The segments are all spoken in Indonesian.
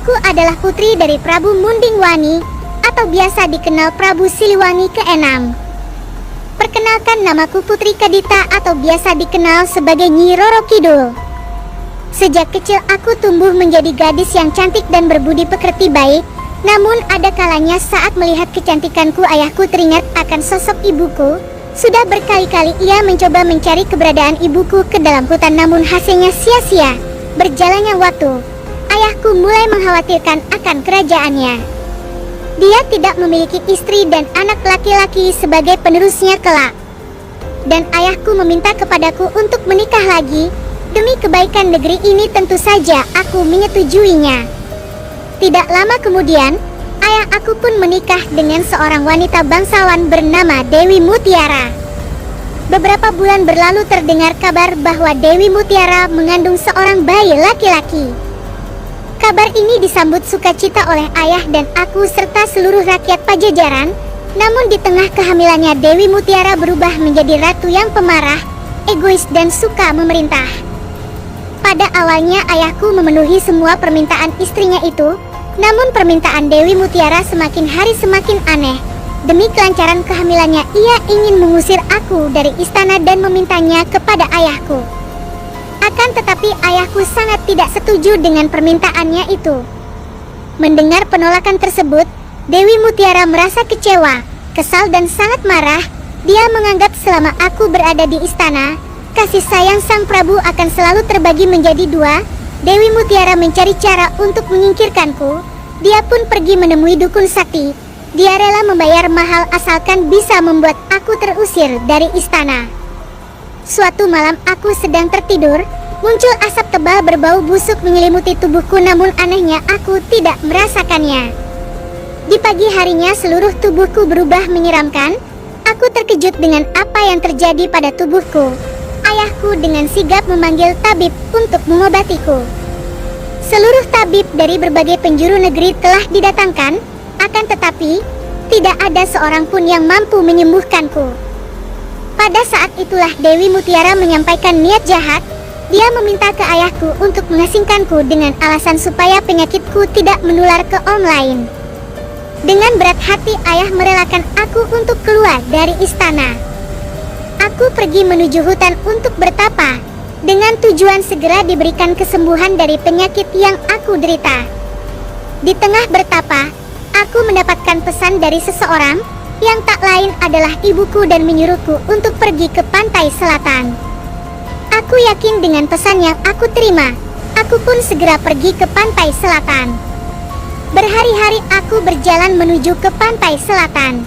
Aku adalah putri dari Prabu Mundingwangi, atau biasa dikenal Prabu Siliwangi ke-6. Perkenalkan, namaku Putri Kadita atau biasa dikenal sebagai Nyi Roro Kidul. Sejak kecil aku tumbuh menjadi gadis yang cantik dan berbudi pekerti baik. Namun ada kalanya saat melihat kecantikanku, ayahku teringat akan sosok ibuku. Sudah berkali-kali ia mencoba mencari keberadaan ibuku ke dalam hutan, namun hasilnya sia-sia. Berjalannya waktu, ayahku mulai mengkhawatirkan akan kerajaannya. Dia tidak memiliki istri dan anak laki-laki sebagai penerusnya kelak. Dan ayahku meminta kepadaku untuk menikah lagi. Demi kebaikan negeri ini tentu saja aku menyetujuinya. Tidak lama kemudian, ayah aku pun menikah dengan seorang wanita bangsawan bernama Dewi Mutiara. Beberapa bulan berlalu terdengar kabar bahwa Dewi Mutiara mengandung seorang bayi laki-laki. Kabar ini disambut sukacita oleh ayah dan aku serta seluruh rakyat Pajajaran. Namun di tengah kehamilannya, Dewi Mutiara berubah menjadi ratu yang pemarah, egois dan suka memerintah. Pada awalnya ayahku memenuhi semua permintaan istrinya itu. Namun permintaan Dewi Mutiara semakin hari semakin aneh. Demi kelancaran kehamilannya, ia ingin mengusir aku dari istana dan memintanya kepada ayahku. Akan tetapi ayahku sangat tidak setuju dengan permintaannya itu. Mendengar penolakan tersebut, Dewi Mutiara merasa kecewa, kesal dan sangat marah. Dia menganggap selama aku berada di istana, kasih sayang sang prabu akan selalu terbagi menjadi dua. Dewi Mutiara mencari cara untuk menyingkirkanku. Dia pun pergi menemui dukun sakti. Dia rela membayar mahal asalkan bisa membuat aku terusir dari istana. Suatu malam aku sedang tertidur, muncul asap tebal berbau busuk menyelimuti tubuhku, namun anehnya aku tidak merasakannya. Di pagi harinya seluruh tubuhku berubah menyeramkan. Aku terkejut dengan apa yang terjadi pada tubuhku. Ayahku dengan sigap memanggil tabib untuk mengobatiku. Seluruh tabib dari berbagai penjuru negeri telah didatangkan, akan tetapi tidak ada seorang pun yang mampu menyembuhkanku. Pada saat itulah Dewi Mutiara menyampaikan niat jahat. Dia meminta ke ayahku untuk mengasingkanku dengan alasan supaya penyakitku tidak menular ke orang lain. Dengan berat hati ayah merelakan aku untuk keluar dari istana. Aku pergi menuju hutan untuk bertapa, dengan tujuan segera diberikan kesembuhan dari penyakit yang aku derita. Di tengah bertapa, aku mendapatkan pesan dari seseorang yang tak lain adalah ibuku dan menyuruhku untuk pergi ke pantai selatan. Aku yakin dengan pesan yang aku terima. Aku pun segera pergi ke pantai selatan. Berhari-hari aku berjalan menuju ke pantai selatan.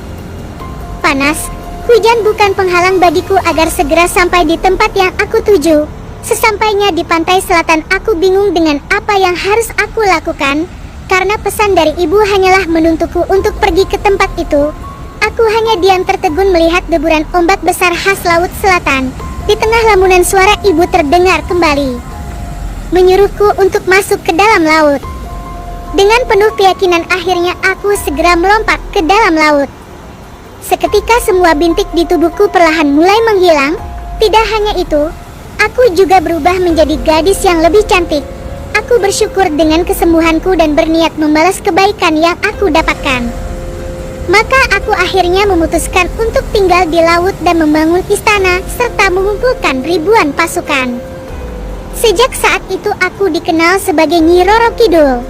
Panas, hujan bukan penghalang bagiku agar segera sampai di tempat yang aku tuju. Sesampainya di pantai selatan, aku bingung dengan apa yang harus aku lakukan. Karena pesan dari ibu hanyalah menuntutku untuk pergi ke tempat itu. Aku hanya diam tertegun melihat deburan ombak besar khas laut selatan. Di tengah lamunan suara ibu terdengar kembali, menyuruhku untuk masuk ke dalam laut. Dengan penuh keyakinan akhirnya aku segera melompat ke dalam laut. Seketika semua bintik di tubuhku perlahan mulai menghilang. Tidak hanya itu, aku juga berubah menjadi gadis yang lebih cantik. Aku bersyukur dengan kesembuhanku dan berniat membalas kebaikan yang aku dapatkan. Maka aku akhirnya memutuskan untuk tinggal di laut dan membangun istana serta mengumpulkan ribuan pasukan. Sejak saat itu aku dikenal sebagai Nyi Roro Kidul.